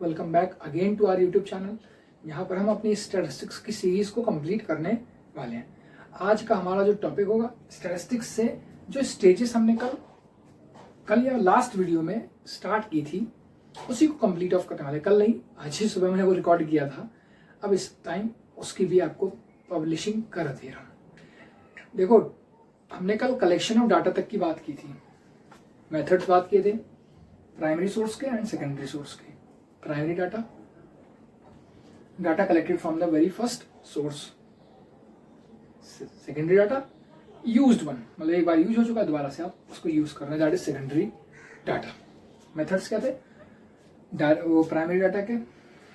Welcome back again to our YouTube channel. यहाँ पर हम अपनी स्टैटिस्टिक्स की सीरीज को कंप्लीट करने वाले हैं। आज का हमारा जो टॉपिक होगा स्टैटिस्टिक्स से जो स्टेजेस हमने कल या लास्ट वीडियो में स्टार्ट की थी उसी को कंप्लीट ऑफ करने वाले। कल नहीं, आज ही सुबह मैंने वो रिकॉर्ड किया था। अब इस टाइम उसकी भी आपको पब्लिशिंग कर दे रहा हूँ। देखो, हमने कल कलेक्शन ऑफ डाटा तक की बात की थी, मेथड्स बात किए थे, प्राइमरी सोर्स के एंड सेकेंडरी सोर्स के। Primary data collected from the very first source, secondary data used one, मतलब एक बार यूज हो चुका है दोबारा से आप उसको यूज कर रहे हैं, that is secondary data. Methods क्या थे? वो प्राइमरी डाटा के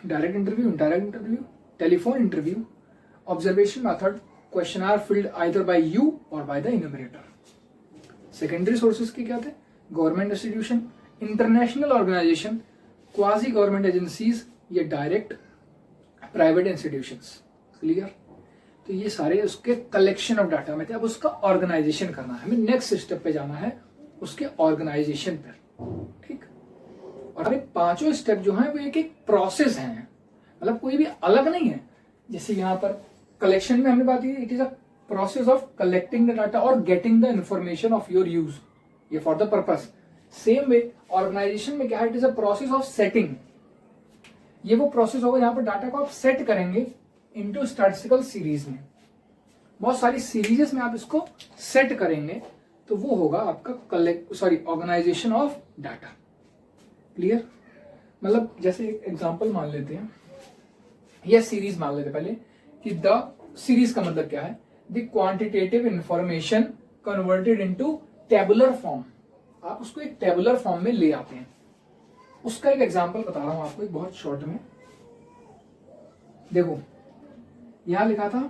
direct interview, indirect interview, telephone interview, observation method, questionnaire filled either by you और by the enumerator. Secondary sources के क्या थे? Government institution, international organisation, quasi government agencies या direct private institutions. Clear? तो ये सारे उसके कलेक्शन ऑफ डाटा में थे। अब उसका ऑर्गेनाइजेशन करना है, हमें नेक्स्ट स्टेप पे जाना है उसके ऑर्गेनाइजेशन पर। ठीक? और ये पांचों स्टेप जो है वो एक एक प्रोसेस है, मतलब कोई भी अलग नहीं है। जैसे यहाँ पर कलेक्शन में हमने बात की, it is a process of collecting the data और getting the information of your use, ये for the purpose. Same way organisation में क्या है? It is a process of setting. ये वो प्रोसेस होगा जहां पर डाटा को आप सेट करेंगे इनटू स्टैटिस्टिकल सीरीज में। बहुत सारी सीरीजेस में आप इसको सेट करेंगे तो वो होगा आपका ऑर्गेनाइजेशन ऑफ डाटा। क्लियर? मतलब जैसे एक एग्जांपल मान लेते हैं या सीरीज मान लेते हैं पहले कि द सीरीज का मतलब क्या है? The quantitative information converted into tabular form. आप उसको एक टेबुलर फॉर्म में ले आते हैं। उसका एक एग्जांपल बता रहा हूं आपको, एक बहुत शॉर्ट में। देखो, यहां लिखा था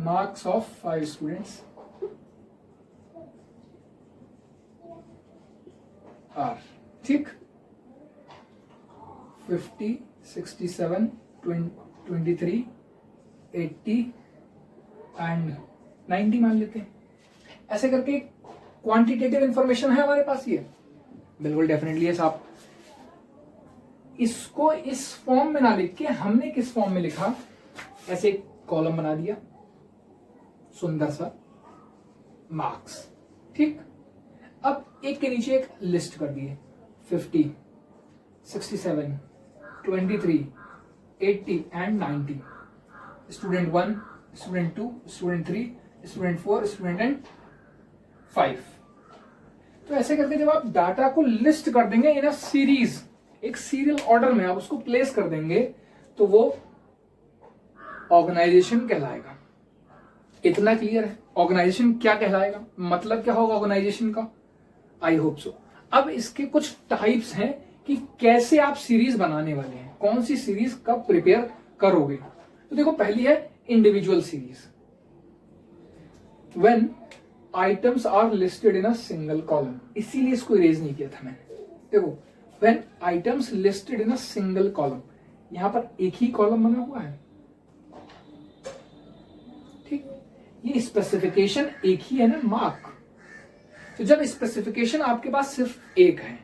मार्क्स ऑफ 5 स्टूडेंट्स आर, ठीक, 50, 67, 23, 80 एंड 90 मान लेते हैं। ऐसे करके क्वांटिटेटिव इंफॉर्मेशन है हमारे पास। ये बिल्कुल डेफिनेटली है साहब। इसको इस फॉर्म में ना लिख के हमने किस फॉर्म में लिखा? ऐसे एक कॉलम बना दिया सुंदर सा, मार्क्स। ठीक? अब एक के नीचे एक लिस्ट कर दिए, 50, 67, 23, 80 and 90। Student 1, student 2, student 3, student 4, student and 5। तो ऐसे करके जब आप डाटा को लिस्ट कर देंगे इन अ सीरीज, एक सीरियल ऑर्डर में आप उसको प्लेस कर देंगे तो वो ऑर्गेनाइजेशन कहलाएगा। इतना क्लियर है? ऑर्गेनाइजेशन क्या कहलाएगा, मतलब क्या होगा ऑर्गेनाइजेशन का? I hope so. अब इसके कुछ टाइप्स हैं कि कैसे आप सीरीज बनाने वाले हैं, कौन सी सीरीज कब प्रिपेयर करोगे। तो देखो, पहली है individual series. When items are listed in a single column, इसीलिए इसको इरेज नहीं किया था मैंने। देखो, when items listed in a single column, यहां पर एक ही कॉलम बना हुआ है। ठीक? ये स्पेसिफिकेशन एक ही है ना, मार्क। तो जब स्पेसिफिकेशन आपके पास सिर्फ एक है,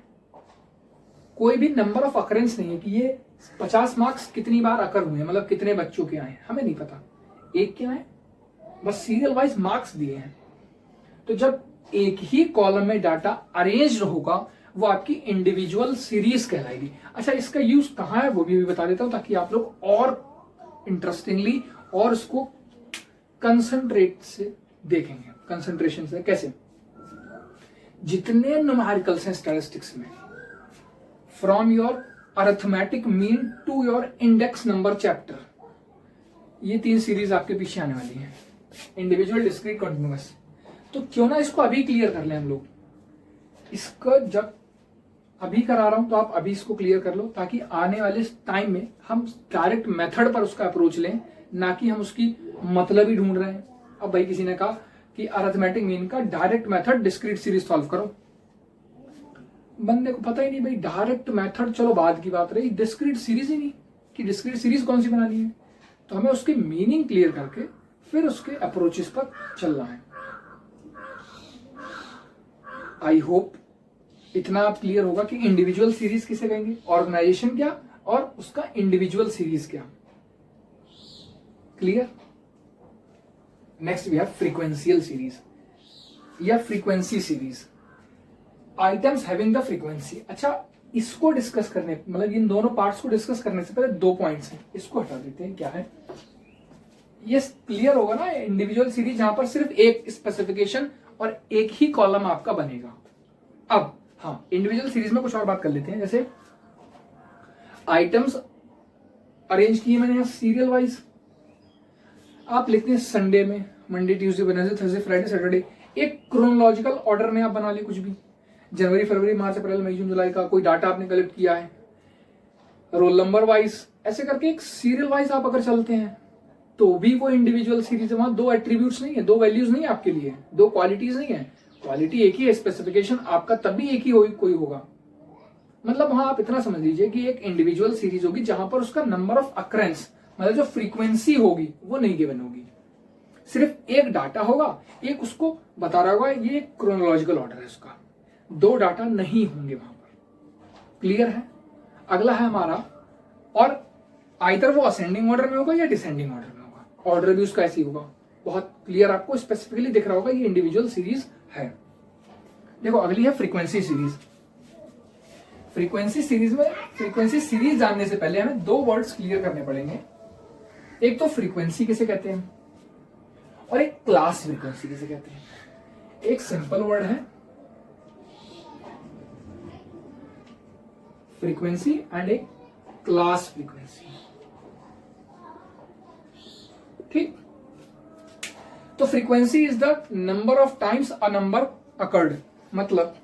कोई भी नंबर ऑफ अकरेंस नहीं है कि ये 50 मार्क्स कितनी बार अकर हुए, मतलब कितने बच्चों के आए, हमें नहीं पता। एक क्या है? बस सीरियल वाइज मार्क्स दिए हैं। तो जब एक ही कॉलम में डाटा अरेंज होगा वो आपकी इंडिविजुअल सीरीज कहलाएगी। अच्छा, इसका यूज कहां है वो भी बता देता हूं ताकि आप लोग और इंटरेस्टिंगली और इसको कंसंट्रेट से देखेंगे। कंसंट्रेशन से कैसे? जितने न्यूमेरिकल्स हैं स्टैटिस्टिक्स में, from your arithmetic mean to your index number chapter, ये 3 सीरीज आपके पीछे आने वाली है, इंडिविजुअल, डिस्क्रीट, कंटिन्यूअस। तो क्यों ना इसको अभी क्लियर कर लें हम लोग। इसको जब अभी करा रहा हूं तो आप अभी इसको क्लियर कर लो ताकि आने वाले टाइम में हम डायरेक्ट मेथड पर उसका अप्रोच लें, ना कि हम उसकी मतलब ही ढूंढ रहे हैं। अब भाई किसी ने कहा कि अरिथमेटिक मीन का direct method discrete series solve करो, बंदे को पता ही नहीं भाई डायरेक्ट मेथड चलो बाद की बात रही, डिस्क्रीट सीरीज ही नहीं कि डिस्क्रीट सीरीज कौन सी बनानी है। तो हमें उसकी मीनिंग क्लियर करके फिर उसके अप्रोचेस पर चलना है। आई होप इतना आप क्लियर होगा कि इंडिविजुअल सीरीज किसे कहेंगे, ऑर्गेनाइजेशन क्या और उसका इंडिविजुअल सीरीज क्या। Clear. Next we have frequential series या frequency series, items having the frequency. अच्छा, इसको डिस्कस करने, मतलब इन दोनों पार्ट्स को डिस्कस करने से पहले दो पॉइंट्स हैं, इसको हटा देते हैं। क्या है ये, क्लियर होगा ना, इंडिविजुअल सीरीज जहां पर सिर्फ एक स्पेसिफिकेशन और एक ही कॉलम आपका बनेगा। अब हाँ, इंडिविजुअल सीरीज में कुछ और बात कर लेते हैं। जैसे आइटम्स अरेंज किए मैंने सीरियल वाइज, आप लिखते हैं संडे में, Monday Tuesday Wednesday Thursday Friday Saturday, एक क्रोनोलॉजिकल ऑर्डर में आप बना लिए कुछ भी, जनवरी फरवरी मार्च अप्रैल मई जून जुलाई का कोई डाटा आपने कलेक्ट किया है, रोल नंबर वाइज, ऐसे करके एक सीरियल वाइज आप अगर चलते हैं तो भी वो इंडिविजुअल सीरीज है। वहां दो एट्रीब्यूट्स नहीं है, दो वैल्यूज नहीं है आपके लिए, दो क्वालिटीज नहीं है, क्वालिटी एक ही है, स्पेसिफिकेशन आपका तब भी एक ही कोई होगा। मतलब हाँ, आप इतना समझ लीजिए कि एक इंडिविजुअल सीरीज होगी जहां पर उसका नंबर ऑफ अकरेंस, मतलब जो फ्रीक्वेंसी होगी वो नहीं गिवन होगी, सिर्फ एक डाटा होगा, एक उसको बता रहा होगा ये क्रोनोलॉजिकल ऑर्डर है उसका, दो डाटा नहीं होंगे वहां पर। क्लियर है। अगला है हमारा, और आइदर वो असेंडिंग ऑर्डर में होगा या डिसेंडिंग ऑर्डर में होगा, ऑर्डर भी उसका ऐसे ही होगा। बहुत क्लियर, आपको स्पेसिफिकली दिख रहा होगा ये इंडिविजुअल सीरीज है। देखो अगली है फ्रीक्वेंसी सीरीज। फ्रीक्वेंसी सीरीज में, फ्रीक्वेंसी सीरीज जानने से पहले हमें दो वर्ड्स क्लियर करने पड़ेंगे। एक तो फ्रीक्वेंसी किसे कहते हैं और एक क्लास फ्रीक्वेंसी किसे कहते हैं। एक सिंपल वर्ड है फ्रीक्वेंसी एंड एक क्लास फ्रीक्वेंसी। ठीक, तो frequency is the number of times a number occurred, मतलब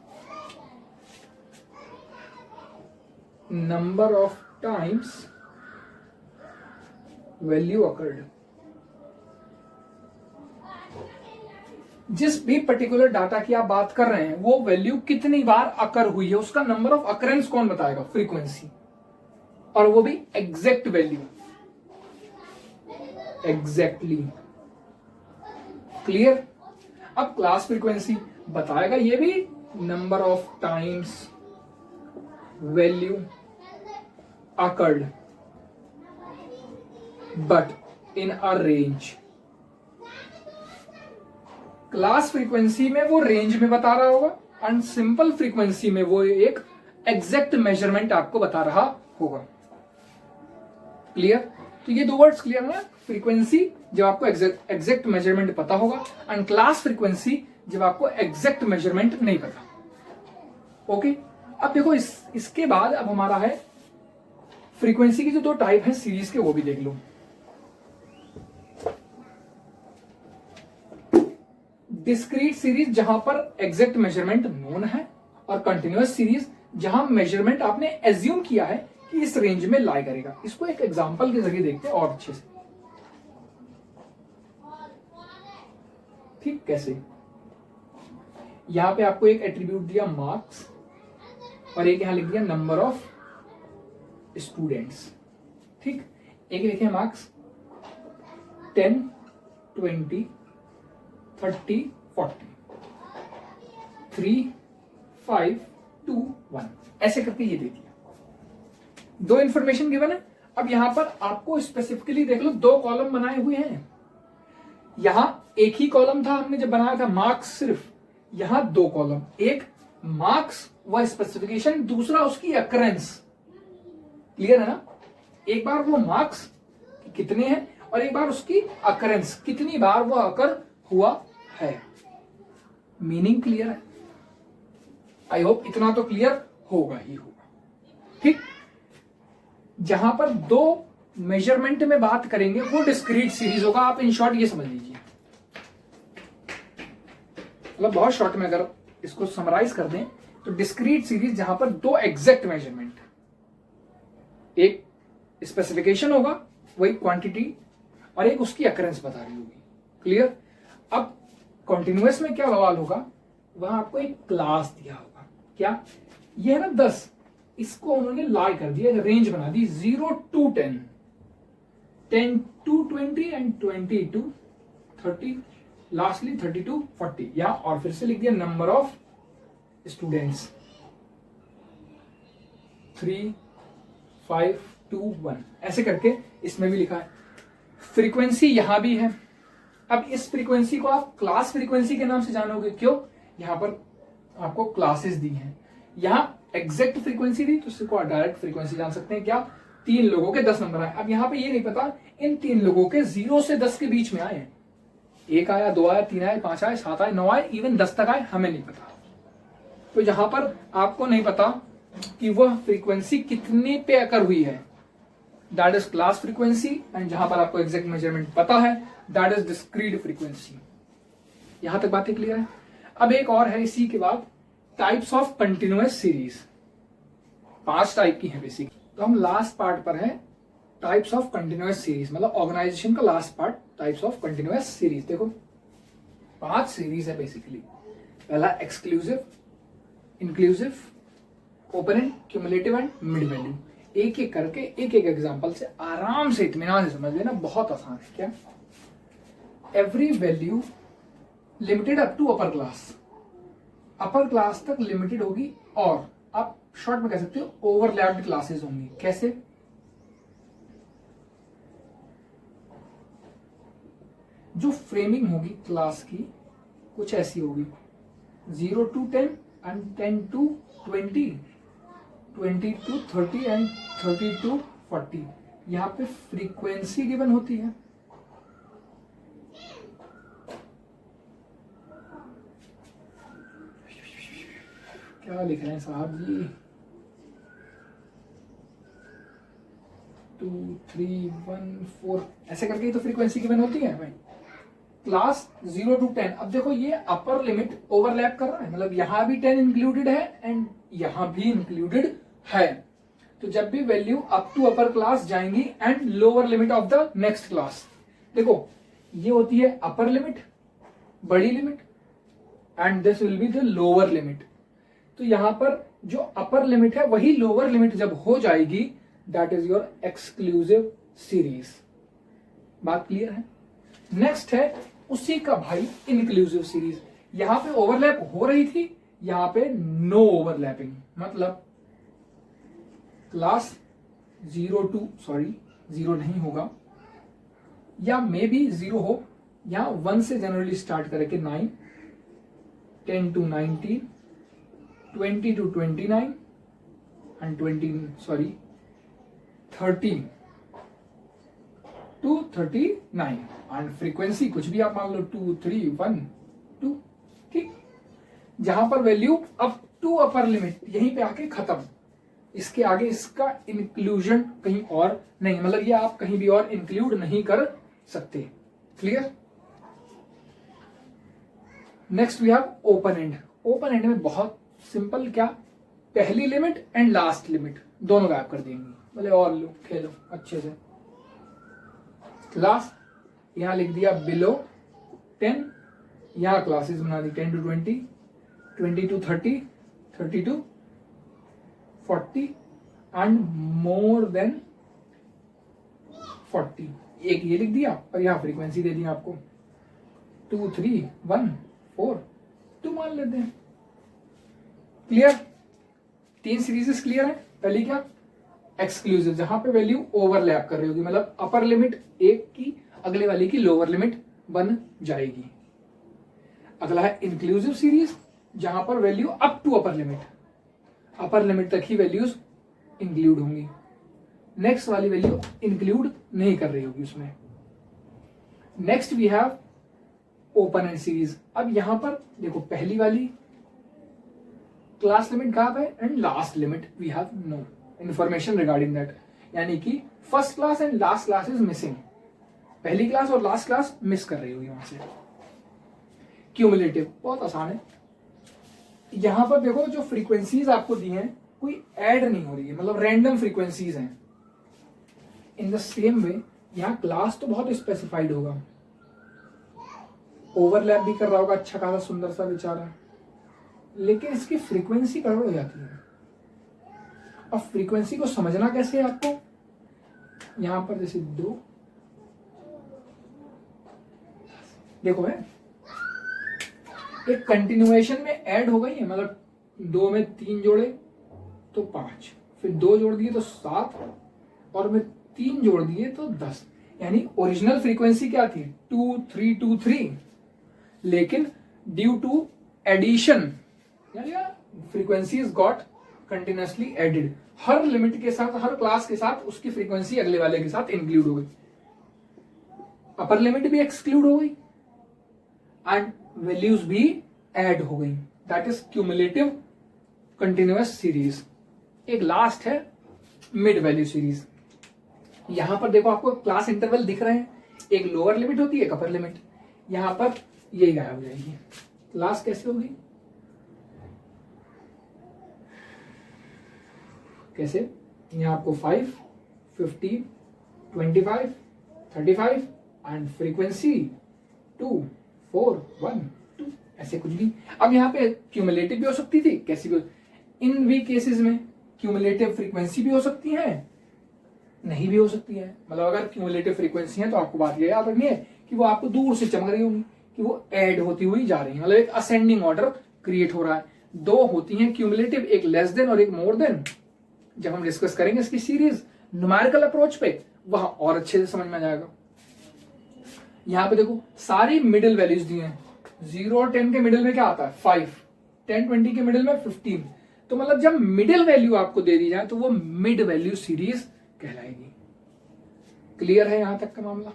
number of times value occurred. जिस भी पर्टिकुलर डाटा की आप बात कर रहे हैं वो वैल्यू कितनी बार अकर हुई है, उसका नंबर ऑफ अकरेंस कौन बताएगा, फ्रीक्वेंसी, और वो भी एग्जैक्ट वैल्यू, एग्जैक्टली। क्लियर। अब क्लास फ्रीक्वेंसी बताएगा ये भी number of times value occurred but in a range. Class frequency में वो रेंज में बता रहा होगा एंड सिंपल फ्रीक्वेंसी में वो एक एग्जैक्ट मेजरमेंट आपको बता रहा होगा। क्लियर। तो ये दो वर्ड्स क्लियर है, फ्रीक्वेंसी जब आपको एग्जैक्ट मेजरमेंट पता होगा एंड क्लास फ्रीक्वेंसी जब आपको एग्जैक्ट मेजरमेंट नहीं पता। ओके, अब देखो इसके बाद अब हमारा है फ्रीक्वेंसी की जो दो टाइप है सीरीज के, वो भी देख लो। डिस्क्रीट सीरीज जहां पर एग्जैक्ट मेजरमेंट नोन है, और कंटिन्यूअस सीरीज जहां मेजरमेंट आपने एज्यूम किया है कि इस रेंज में लाई करेगा। इसको एक एग्जांपल के जरिए देखते हैं और अच्छे से। ठीक, कैसे, यहां पे आपको एक एट्रीब्यूट दिया मार्क्स और एक यहां लिख दिया नंबर ऑफ स्टूडेंट्स। ठीक, एक लिखे मार्क्स 10 20 30 40 3 5 2 1 ऐसे करके ये दे दिया। दो इंफॉर्मेशन गिवन है। अब यहां पर आपको स्पेसिफिकली देख लो, दो कॉलम बनाए हुए हैं। यहां एक ही कॉलम था हमने जब बनाया था मार्क्स सिर्फ, यहां दो कॉलम, एक मार्क्स व स्पेसिफिकेशन, दूसरा उसकी अकरेंस। क्लियर है ना। एक बार वो मार्क्स कितने हैं और एक बार उसकी अकरेंस, कितनी बार वो अकर हुआ है। मीनिंग क्लियर है। आई होप इतना तो क्लियर होगा ही होगा। ठीक, जहां पर दो मेजरमेंट में बात करेंगे वो डिस्क्रीट सीरीज होगा। आप इन शॉर्ट ये समझ लीजिए, मतलब बहुत शॉर्ट में अगर इसको समराइज कर दें तो डिस्क्रीट सीरीज जहां पर दो एग्जैक्ट मेजरमेंट, एक स्पेसिफिकेशन होगा वही क्वांटिटी, और एक उसकी अकरेंस बता रही होगी। क्लियर। अब कॉन्टिन्यूअस में क्या सवाल होगा, वहां आपको एक क्लास दिया होगा। क्या ये है ना 10, इसको उन्होंने लाई कर दिया, रेंज बना दी 0 to 10, 10 to 20 and 20 to 30, lastly 30 to 40। या और फिर से लिख दिया नंबर ऑफ स्टूडेंट्स। 3 5 2 1 ऐसे करके इसमें भी लिखा है। फ्रीक्वेंसी यहां भी है। अब इस फ्रीक्वेंसी को आप क्लास फ्रीक्वेंसी के नाम से जानोगे। क्यों? यहां पर आपको क्लासेस दी हैं। यहां एग्जैक्ट फ्रीक्वेंसी दी तो इसको डायरेक्ट फ्रीक्वेंसी जान सकते हैं। क्या? 3 लोगों के 10 नंबर आए। अब यहां पे ये नहीं पता इन 3 लोगों के 0 से 10 के बीच में आए, 1 आया, 2 आया, 3 आए, 5 आए, 7 आए, 9 आए, इवन 10 तक आए, हमें नहीं पता। तो जहां पर आपको नहीं पता कि वह फ्रीक्वेंसी कितने पे अकर हुई है, that is class frequency. And जहां पर आपको एग्जैक्ट मेजरमेंट पता है, दैट इज डिस्क्रीट फ्रीक्वेंसी। यहां तक बातें क्लियर है? अब एक और है इसी के बाद, types of continuous series. 5 type की है बेसिक। तो हम लास्ट पार्ट पर है, टाइप्स ऑफ कंटिन्यूअस सीरीज, मतलब ऑर्गेनाइजेशन का last part, types of continuous series. देखो 5 सीरीज है बेसिकली। पहला exclusive, inclusive, open, cumulative and mid value. एक एक करके एक एक एग्जांपल से आराम से इत्मीनान से समझ लेना, बहुत आसान है। क्या? Every value limited up to upper class. Upper class तक लिमिटेड होगी, और आप शॉर्ट में कह सकते हो ओवरलैप्ड क्लासेस होंगी। कैसे? जो फ्रेमिंग होगी क्लास की कुछ ऐसी होगी, 0 to 10 and 10 to 20, 20 to 30 and 30 to 40। यहां पे फ्रीक्वेंसी गिवन होती है। क्या लिख रहे हैं साहब जी? 2 3 1 4 ऐसे करके ही तो फ्रीक्वेंसी गिवन होती है भाई। Class 0 to 10। अब देखो ये अपर लिमिट ओवरलैप कर रहा है, मतलब यहां भी 10 इंक्लूडेड है एंड यहां भी इंक्लूडेड है। तो जब भी value up to upper class जाएंगी and lower limit of the next class, देखो ये होती है अपर लिमिट, बड़ी limit, and this will be the lower limit. तो यहां पर जो अपर लिमिट है वही लोअर लिमिट जब हो जाएगी, that is your exclusive series. बात क्लियर है? नेक्स्ट है उसी का भाई इंक्लूसिव सीरीज। यहां पे ओवरलैप हो रही थी, यहां पे नो ओवरलैपिंग, मतलब क्लास 0 नहीं होगा, या मे बी 0 हो। यहां 1 से जनरली स्टार्ट करके 9, 10 to 19, 20 to 29 and 30 to 39 and frequency कुछ भी आप मान लो, 2 3 1 2। ठीक? जहां पर value up to upper limit यहीं पे आके खत्म, इसके आगे इसका इंक्लूजन कहीं और नहीं, मतलब ये आप कहीं भी और इंक्लूड नहीं कर सकते। Clear? Next we have open end. Open end में बहुत सिंपल, क्या? पहली लिमिट एंड लास्ट लिमिट दोनों गायब कर देंगे, बोले और लो खेलो अच्छे से। क्लास यहां लिख दिया बिलो 10, यहां क्लासेस बना दी 10 to 20, 20 to 30, 30 to 40 and more than 40। एक ये लिख दिया और यहां फ्रीक्वेंसी दे दी आपको 2 3 1 4 2 मान लेते हैं। क्लियर? 3 सीरीजेस क्लियर है। पहली क्या? एक्सक्लूसिव, जहां पे वैल्यू ओवरलैप कर रही होगी, मतलब अपर लिमिट एक की अगले वाली की लोअर लिमिट बन जाएगी। अगला है इंक्लूसिव सीरीज, जहां पर value up to upper limit तक ही वैल्यूज इंक्लूड होंगी, नेक्स्ट वाली वैल्यू इंक्लूड नहीं कर रही होगी उसमें। Next we have open end series. अब यहां पर देखो पहली वाली क्लास लिमिट कहां पे and last limit we have no information regarding that, यानी कि first class and last class is missing. पहली क्लास और लास्ट क्लास मिस कर रही होगी वहां से। क्यूमुलेटिव बहुत आसान है। यहां पर देखो जो फ्रीक्वेंसीज आपको दी हैं कोई ऐड नहीं हो रही है, मतलब रैंडम फ्रीक्वेंसीज हैं। इन द सेम वे यहां क्लास तो बहुत स्पेसिफाइड होगा, ओवरलैप भी कर रहा होगा अच्छा खासा सुंदर सा बेचारा, लेकिन इसकी फ्रीक्वेंसी गड़बड़ हो जाती है। अब फ्रीक्वेंसी को समझना कैसे है आपको? यहां पर जैसे 2 देखो है एक कंटिन्यूएशन में ऐड हो गई है, मतलब 2 में 3 जोड़े तो 5, फिर 2 जोड़ दिए तो 7, और मैं 3 जोड़ दिए तो 10। यानी ओरिजिनल फ्रीक्वेंसी क्या थी 2323, लेकिन due to addition frequency is got continuously added. हर लिमिट के साथ, हर क्लास के साथ उसकी फ्रीक्वेंसी अगले वाले के साथ इंक्लूड हो गई, अपर लिमिट भी एक्सक्लूड हो गई एंड वैल्यूज भी ऐड हो गई। That is cumulative continuous series. एक लास्ट है मिड वैल्यू सीरीज। यहां पर देखो आपको क्लास इंटरवल दिख रहे हैं, एक लोअर लिमिट होती है, एक अपर लिमिट। यहां पर यही गायब हो जाएगी। क्लास कैसे होगी, कैसे, यहां आपको 5, 15, 25, 35 एंड फ्रीक्वेंसी 2, 4, 1, 2, ऐसे कुछ भी। अब यहाँ पे क्यूमुलेटिव भी हो सकती थी, कैसी भी हो। इन वी केसेस में क्यूमुलेटिव फ्रीक्वेंसी भी हो सकती है, नहीं भी हो सकती है। मतलब अगर क्यूमुलेटिव फ्रीक्वेंसी है तो आपको बात यह याद रखनी है कि वो आपको दूर से चमक रही होंगी, कि वो ऐड होती हुई जा रही है, मतलब एक असेंडिंग ऑर्डर क्रिएट हो रहा है। 2 होती हैं क्यूमुलेटिव, एक लेस देन और एक मोर देन। जब हम डिस्कस करेंगे इसकी सीरीज न्यूमेरिकल अप्रोच पे, वहां और अच्छे से समझ में आ जाएगा। यहां पे देखो सारी मिडिल वैल्यूज दी हैं। 0 और 10 के मिडिल में क्या आता है 5, 10, 20 के मिडिल में 15। तो मतलब जब मिडिल वैल्यू आपको दे दी जाए तो वो मिड वैल्यू सीरीज कहलाएगी। क्लियर है यहां तक का मामला?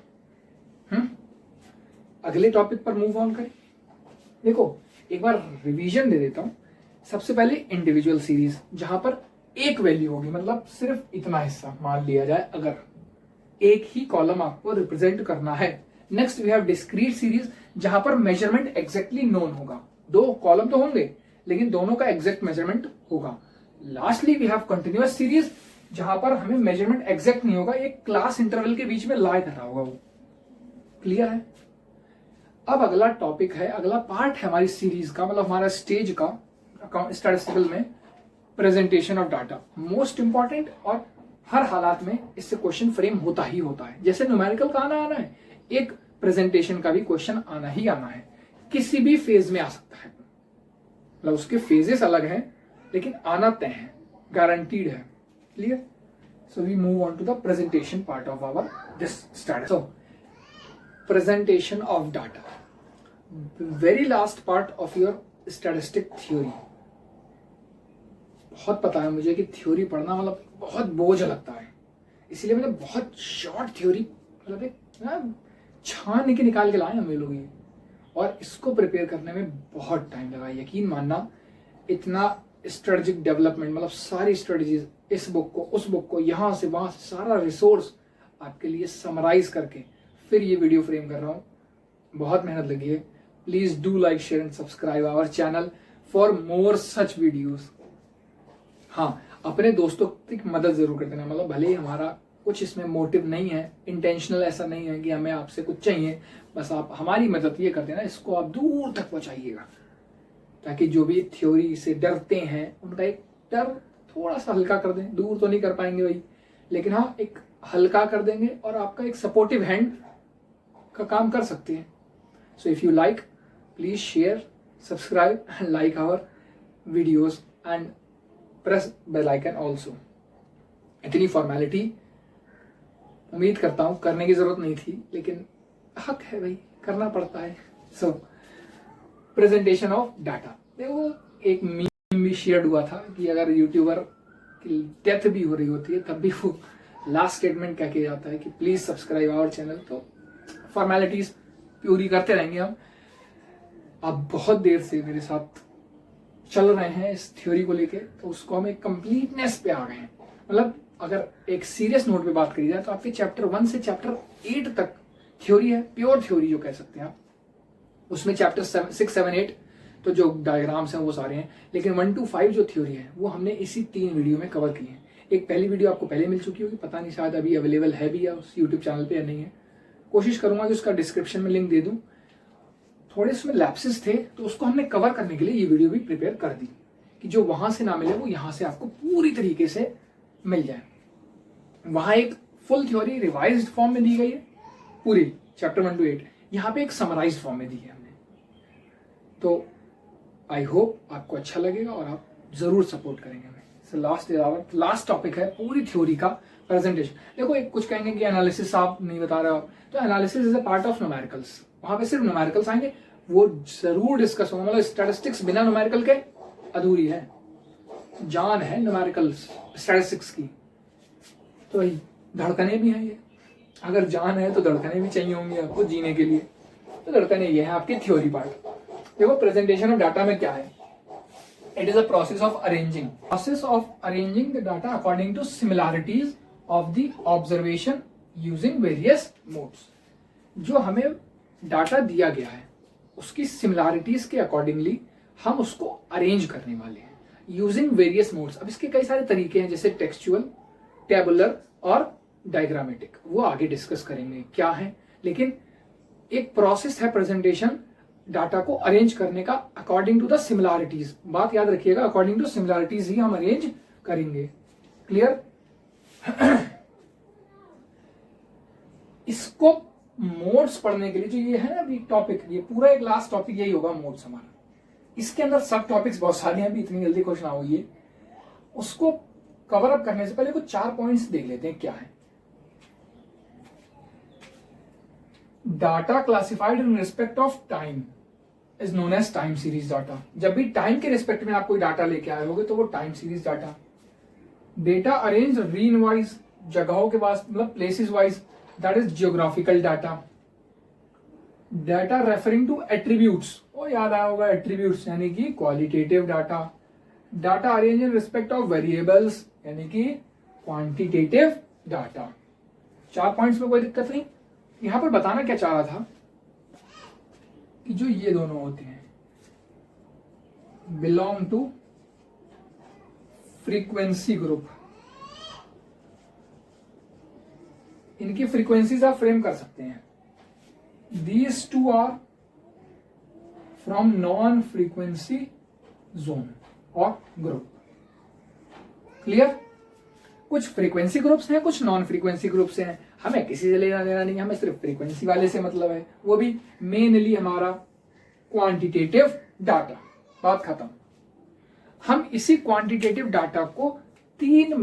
अगले टॉपिक पर मूव ऑन करें। देखो एक बार रिवीजन दे देता हूं। सबसे पहले इंडिविजुअल सीरीज, जहां पर एक वैल्यू होगी, मतलब सिर्फ इतना हिस्सा मान लिया जाए, अगर एक ही कॉलम आपको रिप्रेजेंट करना है। Next we have discrete series, जहां पर मेजरमेंट एग्जैक्टली नोन होगा। 2 कॉलम तो होंगे लेकिन दोनों का एग्जैक्ट मेजरमेंट होगा। Lastly we have continuous series, जहां पर हमें मेजरमेंट एग्जैक्ट नहीं होगा, एक क्लास इंटरवल के बीच में लाई कर रहा होगा वो। क्लियर है? अब अगला टॉपिक है, अगला पार्ट है हमारी सीरीज का, मतलब हमारा स्टेज का स्टैटिस्टिकल में, presentation of data. Most important, और हर हालात में इससे क्वेश्चन फ्रेम होता ही होता है। जैसे न्यूमेरिकल का आना है, एक प्रेजेंटेशन का भी क्वेश्चन आना ही आना है। किसी भी फेज में आ सकता है, मतलब उसके फेजेस अलग हैं लेकिन आना तय है, गारंटीड है। Clear? So we move on to the presentation part of our this statistics. So presentation of data, very last part of your statistic theory. बहुत पता है मुझे कि थ्योरी पढ़ना मतलब बहुत बोझ लगता है, इसलिए मैंने बहुत शॉर्ट थ्योरी, मतलब एक छान के निकाल के लाए हम लोग ये, और इसको प्रिपेयर करने में बहुत टाइम लगा। यकीन मानना, इतना स्ट्रेटेजिक डेवलपमेंट, मतलब सारी स्ट्रेटजीज, इस बुक को उस बुक को, यहाँ से वहां से सारा रिसोर्स आपके लिए समराइज करके फिर ये वीडियो फ्रेम कर रहा हूँ। बहुत मेहनत लगी है। Please do like, share and subscribe our channel for more such videos. हाँ, अपने दोस्तों की मदद जरूर कर देना, मतलब भले ही हमारा कुछ इसमें मोटिव नहीं है, इंटेंशनल ऐसा नहीं है कि हमें आपसे कुछ चाहिए, बस आप हमारी मदद ये कर देना, इसको आप दूर तक पहुंचाइएगा, ताकि जो भी थ्योरी से डरते हैं उनका एक डर थोड़ा सा हल्का कर दें। दूर तो नहीं कर पाएंगे भाई, लेकिन हाँ एक हल्का कर देंगे और आपका एक सपोर्टिव हैंड का काम कर सकते हैं। So if you like, please share, subscribe and like our videos and press bell icon also. इतनी फॉर्मेलिटी उम्मीद करता हूं करने की जरूरत नहीं थी, लेकिन हक है भाई, करना पड़ता है। सो प्रेजेंटेशन ऑफ डाटा। देखो एक मीम भी शेयर हुआ था कि अगर यूट्यूबर की डेथ भी हो रही होती है तब भी वो लास्ट स्टेटमेंट क्या किया जाता है कि प्लीज सब्सक्राइब आवर चैनल। तो फॉर्मेलिटीज पूरी करते रहेंगे हम। आप बहुत देर से मेरे साथ चल रहे हैं इस थ्योरी को लेके, तो उसको हम एक कंप्लीटनेस पे आ गए हैं। मतलब अगर एक सीरियस नोट पे बात करी जाए तो आपके चैप्टर 1 से चैप्टर 8 तक थ्योरी है, प्योर थ्योरी जो कह सकते हैं आप। उसमें चैप्टर 6, 7, 8 तो जो डायग्राम्स हैं वो सारे हैं, लेकिन 1 to 5 जो थ्योरी है वो हमने इसी 3 वीडियो में कवर की है। एक पहली वीडियो आपको पहले मिल चुकी होगी, पता नहीं शायद अभी अवेलेबल है भी या उस यूट्यूब चैनल पे या नहीं है। कोशिश करूंगा कि उसका डिस्क्रिप्शन में लिंक दे दूं। थोड़े उसमें लैप्सेस थे तो उसको हमने कवर करने के लिए ये वीडियो भी प्रिपेयर कर दी, कि जो वहां से ना मिले वो यहाँ से आपको पूरी तरीके से मिल जाए। वहां एक फुल थ्योरी रिवाइज्ड फॉर्म में दी गई है, पूरी चैप्टर 1 to 8। यहाँ पे एक समराइज्ड फॉर्म में दी है हमने। तो आई होप आपको अच्छा लगेगा और आप जरूर सपोर्ट करेंगे हमें। लास्ट टॉपिक है पूरी थ्योरी का प्रेजेंटेशन। देखो एक कुछ कहेंगे कि एनालिसिस आप नहीं बता रहे हो, तो analysis is a part of numericals, वहां पे सिर्फ न्यूमेरिकल्स आएंगे, वो जरूर डिस्कस होगा। मतलब स्टैटिस्टिक्स बिना न्यूमेरिकल के अधूरी है, जान है न्यूमेरिकल्स स्टैटिस्टिक्स की। तो धड़कने भी हैं ये, अगर जान है तो धड़कने भी चाहिए होंगी आपको जीने के लिए, तो धड़कने ये है आपकी थ्योरी पार्ट। देखो प्रेजेंटेशन ऑफ डाटा में क्या है, it is a process of arranging the data according to similarities of the observation using various modes. जो हमें डाटा दिया गया है उसकी सिमिलैरिटीज के अकॉर्डिंगली हम उसको अरेंज करने वाले हैं यूजिंग वेरियस मोड्स। अब इसके कई सारे तरीके हैं, जैसे टेक्सचुअल, टेबुलर और डायग्रामेटिक, वो आगे डिस्कस करेंगे क्या है। लेकिन एक प्रोसेस है प्रेजेंटेशन डाटा को अरेंज करने का अकॉर्डिंग टू द सिमिलैरिटीज। बात याद रखिएगा, अकॉर्डिंग टू सिमिलैरिटीज ही हम अरेंज करेंगे। क्लियर? इसको मोड्स पढ़ने के लिए जो ये है ना अभी टॉपिक, ये पूरा एक लास्ट टॉपिक यही होगा मोड्स हमारा। इसके अंदर सब टॉपिक्स बहुत सारे हैं, अभी इतनी जल्दी क्वेश्चन आओ, ये उसको कवर अप करने से पहले कुछ 4 पॉइंट्स देख लेते हैं क्या है। Data classified in respect of time is known as time series data. जब भी टाइम के रिस्पेक्ट में आप कोई डाटा लेके आए होगे तो वो time series data. Data arrange region wise, जगहों के पास मतलब places wise, that is geographical data. Data referring to attributes, वो याद आया होगा एट्रीब्यूट्स यानी कि qualitative data. Data arrange in respect of variables यानी कि क्वांटिटेटिव डाटा। 4 पॉइंट्स में कोई दिक्कत नहीं। यहां पर बताना क्या चाह रहा था कि जो ये दोनों होते हैं बिलोंग टू फ्रीक्वेंसी ग्रुप, इनकी फ्रीक्वेंसीज आप फ्रेम कर सकते हैं। These two are from non frequency zone और ग्रुप। क्लियर? कुछ फ्रीक्वेंसी ग्रुप्स हैं, कुछ नॉन फ्रीक्वेंसी ग्रुप्स हैं। हमें किसी से लेना देना नहीं, हमें सिर्फ फ्रीक्वेंसी वाले से मतलब है, वो भी मेनली हमारा क्वांटिटेटिव डाटा। बात खत्म। हम इसी क्वांटिटेटिव डाटा को 3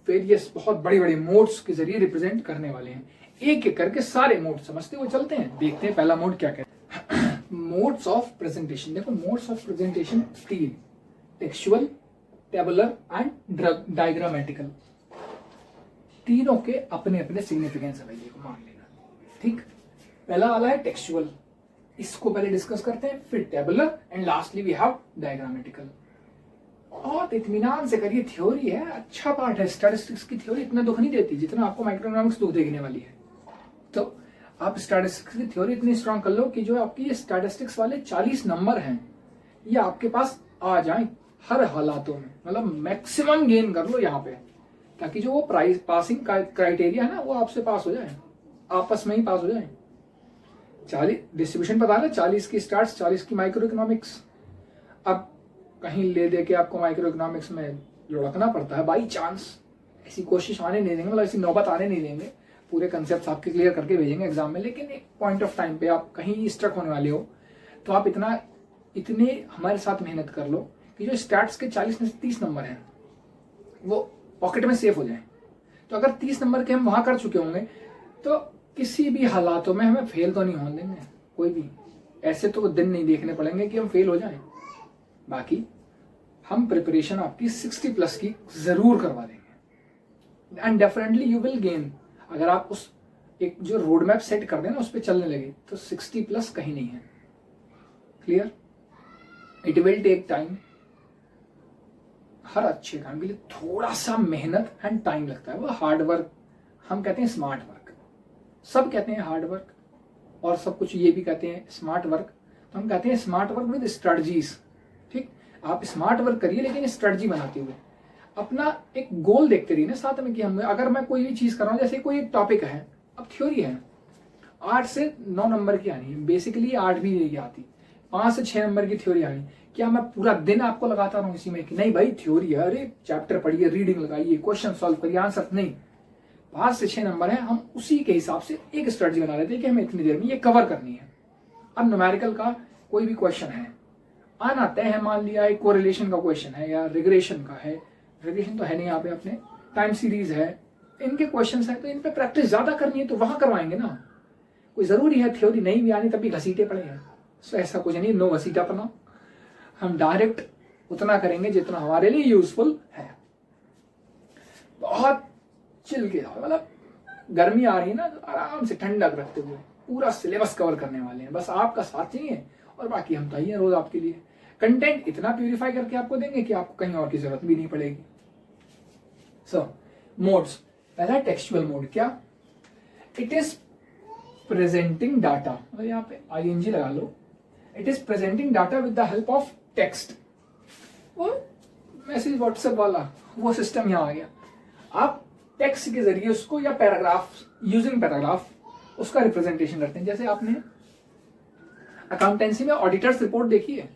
वेरियस बहुत बड़े बड़े मोड्स के जरिए रिप्रेजेंट करने वाले हैं। एक एक करके सारे मोड समझते हुए चलते हैं, देखते हैं पहला मोड क्या कहते हैं। Modes of presentation. देखो modes of presentation 3, textual, tabular and diagrammatical. तीनों के अपने अपने सिग्निफिकेंस है, ये मान लेना। ठीक, पहला वाला है टेक्सचुअल, इसको पहले डिस्कस करते हैं, फिर tabular and lastly we have diagrammatical. और इत्मीनान से करिए, थ्योरी है, अच्छा पार्ट है। स्टैटिस्टिक्स की थ्योरी इतना दुख नहीं देती जितना आपको माइक्रोइकोनॉमिक्स दुख देने वाली है। तो आप स्टैटिस्टिक्स की थ्योरी इतनी स्ट्रांग कर लो कि जो आपकी ये स्टैटिस्टिक्स वाले 40 नंबर हैं ये आपके पास आ जाएं हर हालातों में। मतलब मैक्सिमम गेन कर लो यहाँ पे, ताकि जो वो प्राइस पासिंग क्राइटेरिया है ना वो आपसे पास हो जाए, आपस में ही पास हो जाए। 40 डिस्ट्रीब्यूशन पता है, 40 की स्टार्ट, 40 की माइक्रो इकोनॉमिक्स। अब कहीं ले दे के आपको माइक्रो इकोनॉमिक्स में लुढ़कना पड़ता है बाई चांस, ऐसी कोशिश आने नहीं देंगे, मतलब ऐसी नौबत आने नहीं देंगे। पूरे कंसेप्ट आपके क्लियर करके भेजेंगे एग्जाम में, लेकिन एक पॉइंट ऑफ टाइम पे आप कहीं स्ट्रक होने वाले हो तो आप इतने हमारे साथ मेहनत कर लो कि जो स्टैट्स के 40 में से 30 नंबर हैं वो पॉकेट में सेफ हो जाए। तो अगर 30 नंबर के हम वहां कर चुके होंगे तो किसी भी हालातों में हमें फेल तो नहीं होने देंगे कोई भी। ऐसे तो दिन नहीं देखने पड़ेंगे कि हम फेल हो जाएं। बाकी हम प्रिपरेशन आपकी 60 प्लस की जरूर करवा देंगे and definitely you will gain. अगर आप उस एक जो रोड मैप सेट कर देना उस पर चलने लगे तो 60 प्लस कहीं नहीं है। Clear? It will take time. हर अच्छे काम के लिए थोड़ा सा मेहनत एंड टाइम लगता है, वो हार्ड वर्क। हम कहते हैं स्मार्ट वर्क, सब कहते हैं हार्ड वर्क और सब कुछ ये भी कहते हैं स्मार्ट वर्क। तो हम कहते हैं स्मार्ट वर्क विद स्ट्रेटजीज। ठीक, आप स्मार्ट वर्क करिए लेकिन स्ट्रेटजी बनाते हुए अपना एक गोल देखते रहिए ना साथ में कि हम अगर मैं कोई भी चीज कर रहा हूँ, जैसे कोई एक टॉपिक है, अब थ्योरी है 8 से 9 नंबर की आनी है, बेसिकली 8 भी नहीं आती, 5 से 6 नंबर की थ्योरी आनी। क्या मैं पूरा दिन आपको लगाता रहूं इसी में कि नहीं भाई थ्योरी है, अरे चैप्टर पढ़िए, रीडिंग लगाइए, क्वेश्चन सॉल्व करिए, आंसर नहीं। 5 से 6 नंबर है, हम उसी के हिसाब से एक स्ट्रेटजी बना लेते हैं कि हमें इतनी देर में ये कवर करनी है। अब न्यूमेरिकल का कोई भी क्वेश्चन है, आना तय है, मान लिया एक कोरिलेशन का क्वेश्चन है या रिग्रेशन का है, रिवीजन तो है नहीं यहाँ पे, अपने टाइम सीरीज है, इनके क्वेश्चंस हैं, तो इन पे प्रैक्टिस ज्यादा करनी है तो वहां करवाएंगे ना। कोई जरूरी है थ्योरी नहीं भी आनी तब भी घसीटे पड़े हैं, सो ऐसा कुछ नहीं, नो घसीटा पना। हम डायरेक्ट उतना करेंगे जितना हमारे लिए यूजफुल है। बहुत चिल के जाओ, मतलब गर्मी आ रही है ना, तो आराम से ठंडक रखते हुए पूरा सिलेबस कवर करने वाले हैं। बस आपका साथ चाहिए और बाकी हम चाहिए रोज आपके लिए। कंटेंट इतना प्यूरिफाई करके आपको देंगे कि आपको कहीं और की जरूरत भी नहीं पड़ेगी। सो मोड्स, पहला टेक्सचुअल मोड, क्या? इट इज प्रेजेंटिंग डाटा, मतलब यहाँ पे ING लगा लो, it is presenting data with the help of text. वो मैसेज व्हाट्सएप वाला वो सिस्टम यहाँ आ गया। आप टेक्स्ट के जरिए उसको या पैराग्राफ, यूजिंग पैराग्राफ उसका रिप्रेजेंटेशन करते हैं। जैसे आपने अकाउंटेंसी में ऑडिटर्स रिपोर्ट देखी है,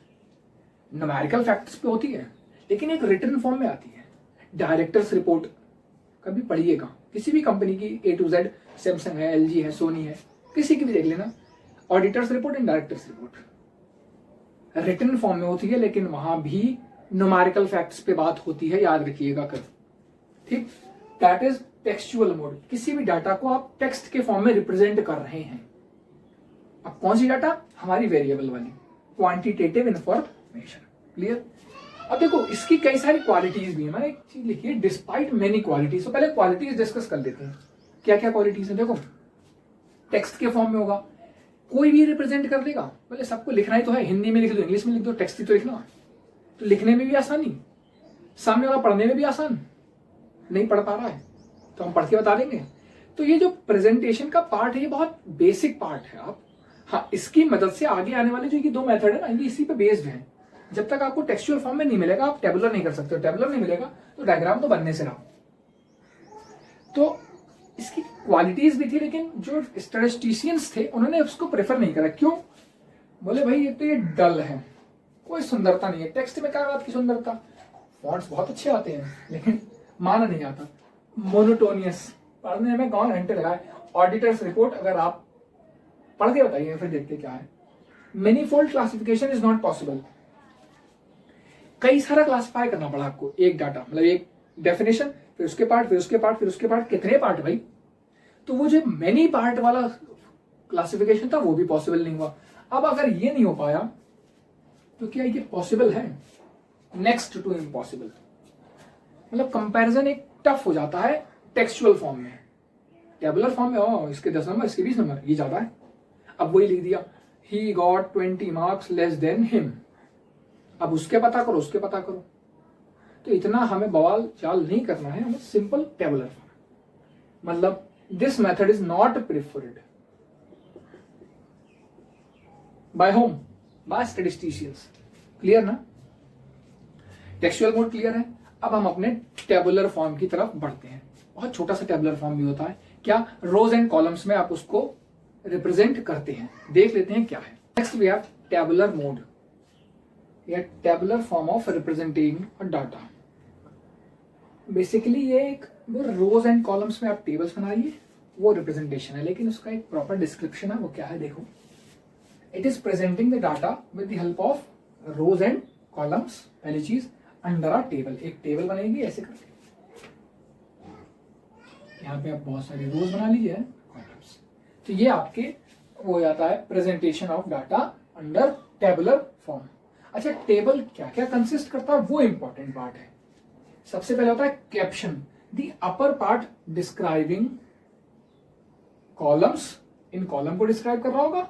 न्यूमेरिकल फैक्ट्स पे होती है, लेकिन एक रिटन फॉर्म में आती है। डायरेक्टर्स रिपोर्ट कभी पढ़िएगा, किसी भी कंपनी की A to Z, सैमसंग है, LG है, सोनी है, किसी की भी देख लेना, auditors report and directors report written form में होती है, लेकिन वहां भी न्यूमेरिकल फैक्ट्स पे बात होती है, याद रखिएगा कर। ठीक, दैट इज टेक्सचुअल मोड। किसी भी डाटा को आप टेक्स्ट के फॉर्म में रिप्रेजेंट कर रहे हैं। अब कौन सी डाटा? हमारी वेरिएबल वाली क्वांटिटेटिव इंफॉर्मेशन। क्लियर? अब देखो इसकी कई सारी क्वालिटीज भी है। मैंने एक चीज लिखी है, डिस्पाइट मेनी क्वालिटीज। तो पहले क्वालिटीज डिस्कस कर लेते हैं, क्या क्या क्वालिटीज है। देखो टेक्स्ट के फॉर्म में होगा, कोई भी रिप्रेजेंट कर देगा। पहले सबको लिखना ही तो है, हिंदी में लिख दो, इंग्लिश में लिख दो, टेक्स्ट ही तो लिखना, तो लिखने में भी आसानी, सामने वाला पढ़ने में भी आसान। नहीं पढ़ पा रहा है तो हम पढ़ के बता देंगे। तो ये जो प्रेजेंटेशन का पार्ट है ये बहुत बेसिक पार्ट है। आप हाँ, इसकी मदद से आगे आने वाले जो ये दो मेथड है ना, ये इसी पे बेस्ड है। जब तक आपको टेक्सचुअल फॉर्म में नहीं मिलेगा आप टेबुलर नहीं कर सकते। टेबुलर नहीं मिलेगा तो डायग्राम तो बनने से रहा। तो इसकी क्वालिटीज भी थी, लेकिन जो स्टैटिस्टिशियंस थे उन्होंने उसको प्रेफर नहीं करा। क्यों? बोले भाई ये डल है, कोई सुंदरता नहीं है टेक्स्ट में। क्या बात की सुंदरता? फॉन्ट्स बहुत अच्छे आते हैं लेकिन माना नहीं आता, मोनोटोनियस, पढ़ने में कौन घंटे लगाए। ऑडिटर्स रिपोर्ट अगर आप पढ़ के बताइए फिर देखते क्या है। Manifold classification is not possible. कई सारा क्लासिफाई करना पड़ा आपको एक डाटा, मतलब एक डेफिनेशन, फिर उसके पार्ट, फिर उसके पार्ट, फिर उसके पार्ट, कितने पार्ट भाई। तो वो जो मेनी पार्ट वाला क्लासिफिकेशन था वो भी पॉसिबल नहीं हुआ। अब अगर ये नहीं हो पाया तो क्या ये पॉसिबल है? Next to impossible. मतलब कंपैरिजन एक टफ हो जाता है टेक्सचुअल फॉर्म में। टेबुलर फॉर्म में ओ इसके 10 नंबर, इसके 20 नंबर, ये ज्यादा है। अब वही लिख दिया, he got 20 marks less than him. अब उसके पता करो, उसके पता करो। तो इतना हमें बवाल चाल नहीं करना है, हमें सिंपल टेबुलर फॉर्म। मतलब this method is not preferred by home, by statisticians. Clear ना? टेक्सचुअल मोड क्लियर है। अब हम अपने टेबुलर फॉर्म की तरफ बढ़ते हैं। बहुत छोटा सा टेबुलर फॉर्म भी होता है। क्या? रोज एंड कॉलम्स में आप उसको रिप्रेजेंट करते हैं। देख लेते हैं क्या है। Next we have tabular mode या tabular form of representing data. Basically ये एक रोज एंड कॉलम्स में आप टेबल्स बनाइए, वो रिप्रेजेंटेशन है, लेकिन उसका एक प्रॉपर डिस्क्रिप्शन है। वो क्या है देखो, it is presenting the data with the help of rose and columns. पहली चीज, अंडर अ टेबल, एक टेबल बनेगी ऐसे करके। यहाँ पे आप बहुत सारे रोज बना लीजिए, कॉलम्स। तो ये आपके वो जाता है presentation of data under tabular form. अच्छा, टेबल क्या क्या कंसिस्ट करता है वो इंपॉर्टेंट पार्ट है। सबसे पहले होता है caption, the upper part describing columns, in column को डिस्क्राइब कर रहा होगा,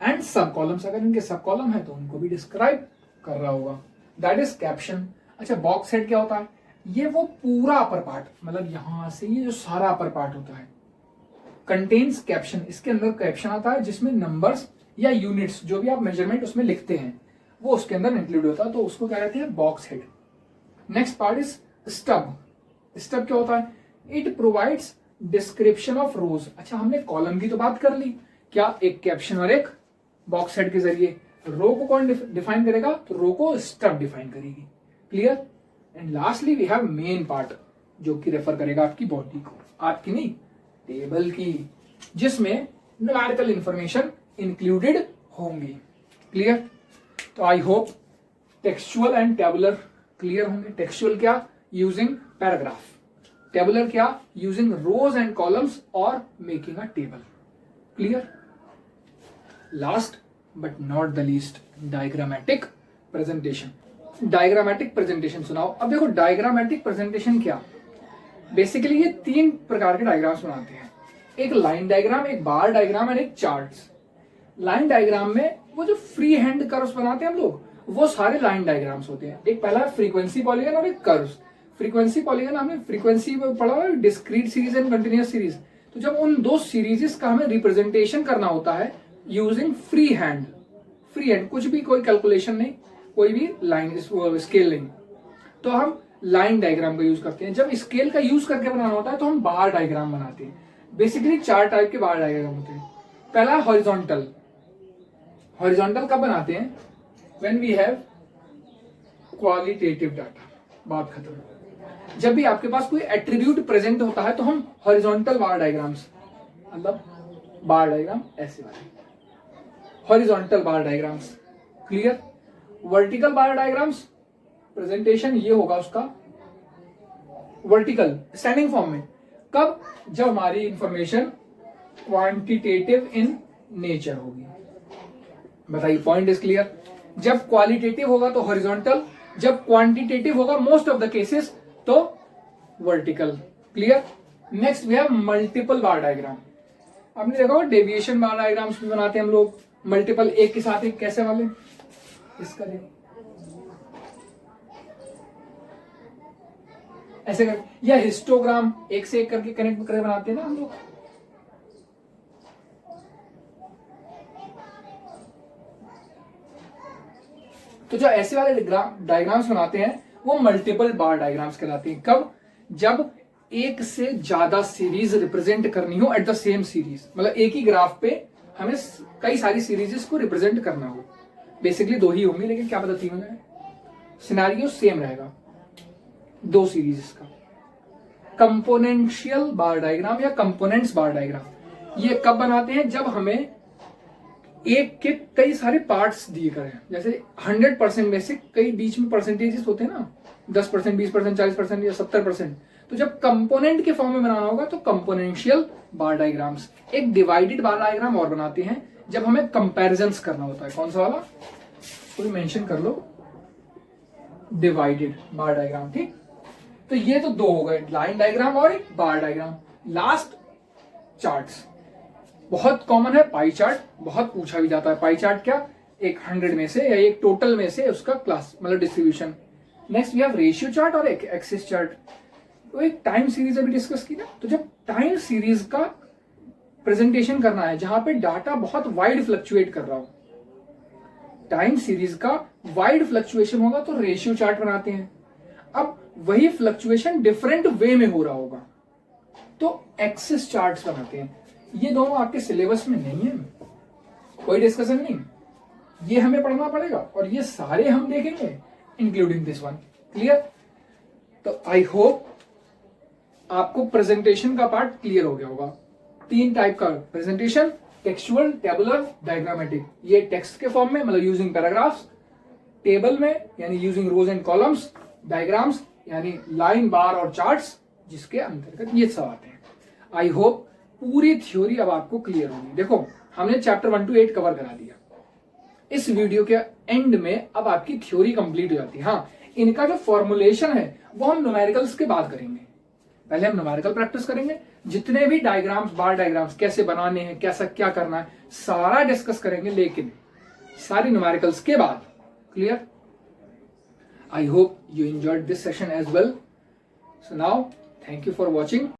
एंड सब कॉलम्स, अगर इनके सब कॉलम है तो उनको भी डिस्क्राइब कर रहा होगा। That is caption. अच्छा, बॉक्स हेड क्या होता है? ये वो पूरा अपर पार्ट, मतलब यहां से ये जो सारा अपर पार्ट होता है, कंटेन्स कैप्शन। इसके अंदर कैप्शन आता है जिसमें नंबर्स या यूनिट्स, जो भी आप मेजरमेंट उसमें लिखते हैं, वो उसके अंदर इंक्लूड होता है, तो उसको क्या कहते हैं? Box head. Next part is stub. Stub क्या होता है? इट प्रोवाइड्स डिस्क्रिप्शन ऑफ रोज। अच्छा, हमने कॉलम की तो बात कर ली, क्या एक कैप्शन और एक बॉक्स हेड के जरिए। रो को कौन डिफाइन करेगा? तो रो को स्टब डिफाइन करेगी। Clear? And lastly we have main part, जो कि रेफर करेगा आपकी बॉडी को, आपकी नहीं टेबल की, जिसमें न्यूमेरिकल इंफॉर्मेशन इंक्लूडेड होंगी। क्लियर? तो I hope textual and tabular clear होंगे। टेक्सचुअल क्या? यूजिंग पैराग्राफ, टेबुलर क्या, यूजिंग रोज एंड कॉलम्स और making a table. Clear? Last but not the least, diagrammatic presentation. Diagrammatic presentation सुनाओ। अब देखो diagrammatic presentation क्या, बेसिकली ये 3 प्रकार के डायग्राम्स बनाते हैं, एक लाइन डायग्राम, एक बार डायग्राम एंड एक चार्ट्स। लाइन डायग्राम में वो जो फ्री हैंड कर्व्स बनाते हैं हम लोग, वो सारे लाइन डायग्राम्स होते हैं। एक पहला फ्रीक्वेंसी पॉलीगन और एक कर्व्स। फ्रीक्वेंसी पॉलीगन हमने फ्रीक्वेंसी में पढ़ा, discrete series and continuous series. तो जब उन 2 सीरीजेस का हमें रिप्रेजेंटेशन करना होता है यूजिंग फ्री हैंड, कुछ भी, कोई कैलकुलेशन नहीं, कोई भी लाइन स्केल नहीं, तो हम लाइन डायग्राम का यूज करते हैं। जब स्केल का यूज करके बनाना होता है तो हम बार डायग्राम बनाते हैं। बेसिकली 4 टाइप के बार डायग्राम होते हैं। पहला हॉरिजॉन्टल। हॉरिजॉन्टल कब बनाते हैं? When we have qualitative data. बात खत्म। जब भी आपके पास कोई एट्रीब्यूट प्रेजेंट होता है तो हम हॉरिजॉन्टल बार डायग्राम्स, मतलब बार डायग्राम ऐसे वाले, हॉरिजॉन्टल बार diagrams. Clear? Vertical bar diagrams presentation ये होगा उसका वर्टिकल स्टैंडिंग फॉर्म में। कब? जब हमारी इंफॉर्मेशन क्वांटिटेटिव इन नेचर होगी। बताइए, पॉइंट इज क्लियर? जब क्वालिटेटिव होगा तो हॉरिजॉन्टल, जब क्वांटिटेटिव होगा मोस्ट ऑफ द केसेस तो vertical. Clear? Next we have multiple bar diagram. आपने देखा होगा डेविएशन बार डायग्राम्स भी बनाते हैं हम लोग, मल्टीपल, एक के साथ एक, कैसे वाले, इसका देखो ऐसे कर, या हिस्टोग्राम एक से एक करके कनेक्ट करके बनाते हैं ना हम लोग। तो जो ऐसे वाले डायग्राम्स बनाते हैं वो मल्टीपल बार डायग्राम्स कहलाते हैं। कब? जब एक से ज्यादा सीरीज रिप्रेजेंट करनी हो एट द सेम सीरीज, मतलब एक ही ग्राफ पे हमें कई सारी सीरीजेस को रिप्रेजेंट करना हो। बेसिकली 2 ही होंगी, लेकिन क्या पता 3 हो जाए, सिनेरियो सेम रहेगा 2 सीरीज का। कंपोनेंशियल बार डायग्राम या कंपोनेंट्स बार डायग्राम ये कब बनाते हैं? जब हमें एक के कई सारे पार्ट्स दिए गए हैं, जैसे 100% में से कई बीच में परसेंटेजेस होते हैं ना, 10%, 20%, 40% या 70%। तो जब कंपोनेंट के फॉर्म में बनाना होगा तो कंपोनेंशियल बार डायग्राम्स। एक डिवाइडेड बार डायग्राम और बनाते हैं जब हमें कंपैरिजंस करना होता है। कौन सा वाला? कोई मेंशन कर लो, डिवाइडेड बार डायग्राम। ठीक, तो ये तो 2 हो गए, लाइन डायग्राम और एक बार डायग्राम। लास्ट चार्ट्स, बहुत कॉमन है पाई चार्ट, बहुत पूछा भी जाता है। पाई चार्ट क्या? एक 100 में से या एक टोटल में से उसका क्लास, मतलब distribution. Next we have ratio chart और एक एक्सिस चार्ट। तो एक टाइम सीरीज अभी डिस्कस की ना, तो जब टाइम सीरीज का प्रेजेंटेशन करना है जहां पे डाटा बहुत वाइड फ्लक्चुएट कर रहा हो, टाइम सीरीज का वाइड फ्लक्चुएशन होगा तो रेशियो चार्ट बनाते हैं। अब वही फ्लक्चुएशन डिफरेंट वे में हो रहा होगा तो एक्सिस चार्ट्स बनाते हैं। ये दोनों आपके सिलेबस में नहीं है, कोई डिस्कशन नहीं, ये हमें पढ़ना पड़ेगा और ये सारे हम देखेंगे इंक्लूडिंग दिस वन। क्लियर? तो आई होप आपको प्रेजेंटेशन का पार्ट क्लियर हो गया होगा। 3 टाइप का प्रेजेंटेशन, टेक्सचुअल, टेबुलर, डायग्रामेटिक। ये टेक्स्ट के फॉर्म में, मतलब यूजिंग पैराग्राफ्स, टेबल में यानी using rows and columns, diagrams यानी लाइन, बार और चार्ट्स, जिसके अंतर्गत ये सब आते हैं। आई होप पूरी थ्योरी अब आपको क्लियर होगी। देखो हमने चैप्टर 1 to 8 कवर करा दिया। इस वीडियो के एंड में अब आपकी थ्योरी कंप्लीट हो जाती है। हाँ, इनका जो फॉर्मुलेशन है वो हम न्यूमेरिकल्स के बाद करेंगे। पहले हम न्यूमेरिकल प्रैक्टिस करेंगे, जितने भी डायग्राम्स, बार डायग्राम्स कैसे बनाने हैं, कैसा क्या करना है, सारा डिस्कस करेंगे, लेकिन सारी न्यूमेरिकल्स के बाद। Clear? I hope you enjoyed this session as well. So now, thank you for watching.